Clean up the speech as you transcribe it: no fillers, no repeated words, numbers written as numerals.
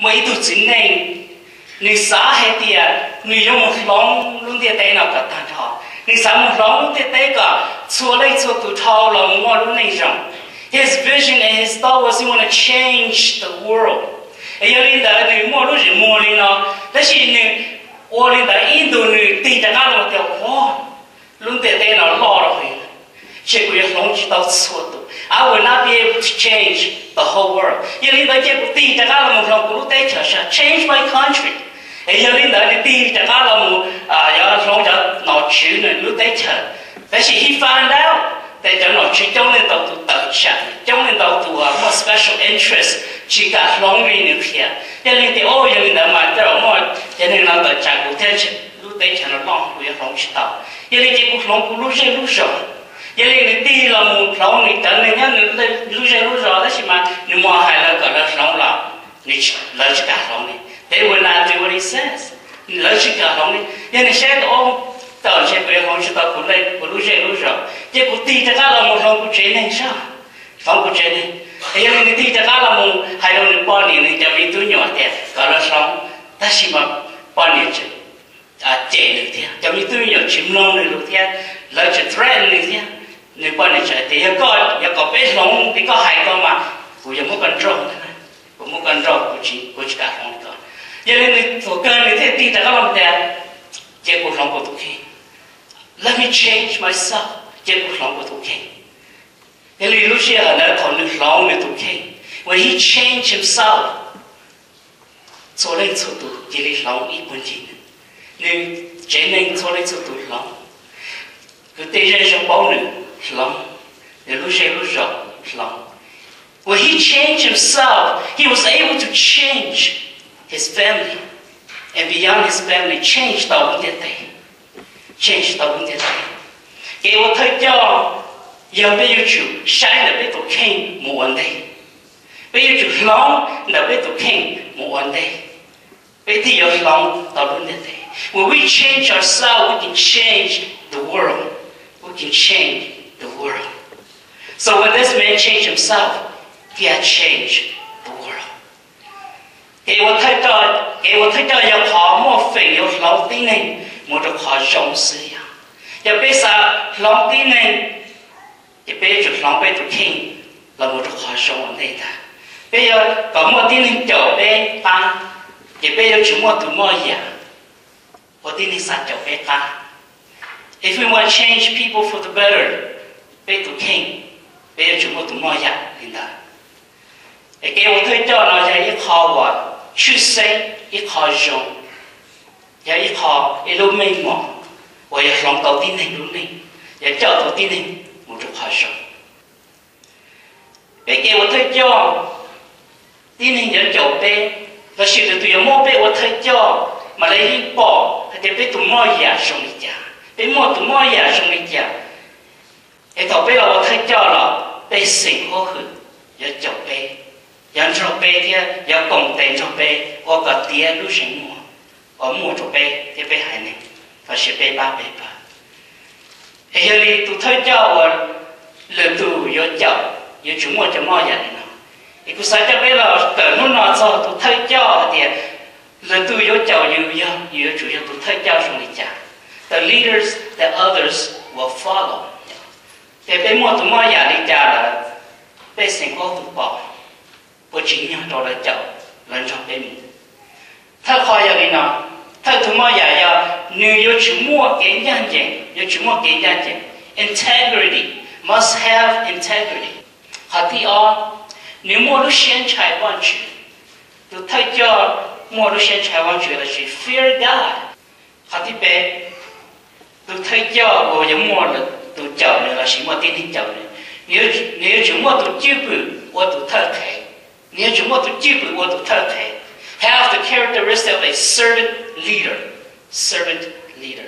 mấy tụ chính này người xã hay thì người dùng một lòng luôn thì tay nào cả tan thọ người xã một lòng luôn thì tay cả xua lấy xua tụ thao lòng ngon luôn này rằng his vision and his thought was he want to change the world. Ấy lên đó người mua lúc gì mua lên nó đó là người ô lên đó Indo người tì đã ngã một條hoa luôn thì tay nào lo rồi chỉ có những lòng chỉ tao xua tụ I will not be able to change the whole world. Ấy lên đó chỉ có tì đã ngã một lòng cũng tay trở sang change my country. Ấy lên đó tì đã ngã một lòng cho nó chịu nữa lúc tay trở. That's he found out that they're not trong lên tàu tụ tự trả, trong lên tàu tụ một special interest chỉ cả lòng riêng nữa kia. Cho nên thì ô giờ mình mà cho mọi cho nên là tự trả cụ thể lúc đấy trả nó lòng của lòng chỉ tàu. Cho nên chỉ cuộc lòng của lúc rồi. Cho nên thì là một lòng này trở nên nhá lúc rồi đó chỉ mà nhưng mà hay là gọi là lòng là lời chỉ cả lòng này. They will not do what he says. Lời chỉ cả lòng này. Cho nên sẽ ô tao sẽ về lòng chỉ tao của đây của lúc rồi. Chứ của tì ta là một lòng của chế này sao? Không của chế này. Thế nên tì ta là một hai đầu những bao nhiêu này cho mình tôi nhỏ thế, gọi là sống. Ta chỉ mà bao nhiêu chế, chế được thế, cho mình tôi nhỏ chìm nông được thế, là chế thread được thế, nên bao nhiêu chế thì có bé lòng thì có hai con mà, cũng giống một con trâu thế này, cũng một con trâu của chỉ cả lòng đó. Cho nên tổ cơ này thế tì ta làm thế, chế cuộc lòng của tôi khi. Let me change myself. Chế cuộc lòng của tôi khi. Thế nên lúc xưa là đã còn được lòng của tôi khi. When he changed himself, cho lên cho tôi chỉ là lòng ít quân trình. Nên chế nên cho lên cho tôi lòng. Cứ tế ra trong bao nữ lòng. Để lúc xưa lúc rõ lòng. When he changed himself, he was able to change his family. And beyond his family, change tàu vấn đề này. Change tàu vấn đề này. Cái tôi thấy cho giờ bây giờ chủ sai là bây tôi khen một vấn đề. Bây giờ chủ lòng là bây tôi khen một vấn đề. Bây thì giờ lòng tàu vấn đề này. When we change ourselves, we can change the world. We can change the world. So when this man changed himself, he had changed the world. Cái tôi thấy cho giờ họ một phần giờ lòng tin này một được họ rộng sự. Giờ bây giờ lòng tin này thì bây giờ lòng bây tôi khen là một được họ rộng ở đây ta. Bây giờ có một tin hình chỗ bé ta thì bây giờ chúng một tụi mojyam một tin hình sạch chỗ bé ta. If we want to change people for the better, bây tôi khen bây giờ chúng một tụi mojyam hiện tại. Cái tôi thấy cho nó là ít họ và chú sinh ít họ rộng. Giờ ít họ ít lúc mình mỏ và giờ lòng tàu tin hình luôn này giờ cho tàu tin hình một chút họ rộng. Bây giờ tôi thấy cho tin hình giờ chỗ bé và sự từ từ mua bé tôi thấy cho mà lấy đi bỏ thì bé tụi mua nhà xong đi chả bé mua tụi mua nhà xong đi chả thì tàu bé là tôi thấy cho là bé sinh khó hử giờ chỗ bé giờ chỗ bé thì giờ công tiền chỗ bé có cả tiền lúc sinh mua ở mua chỗ bé thì bé hay này và sẽ bé ba. Thì giờ đi tôi thấy cho Lwm Tus vô chậu vô chúng một cho mojyam này nào. Thì tôi sai cho bé là từ lúc nào cho tôi thấy cho thì Lwm Tus vô chậu vô chủ yếu tôi thấy cho trong lịch trả. The leaders that others will follow. Thì bé mua tôi mojyam đi trả là bé sinh có tôi bỏ. Bố chính nhau đó là chậu lần trong bé mình. Thật khó giờ đi nào. Thật tôi mojyam giờ nếu vô chủ mua cái nhân dân vô chủ mua cái nhân dân. Integrity must have integrity. Họ thì nếu mua lúc xuyên trái quan trị, tôi thấy cho mua lúc xuyên trái quan trị là chỉ fear God. Họ thì bé, tôi thấy cho bộ giống mua là tôi chậu này là chỉ mua tin hình chậu này. Nếu chúng mua tôi chưa bự, tôi thật thể. Nếu chúng mua tôi chưa bự, tôi thật thể. Have the characteristic of a servant leader. Servant leader.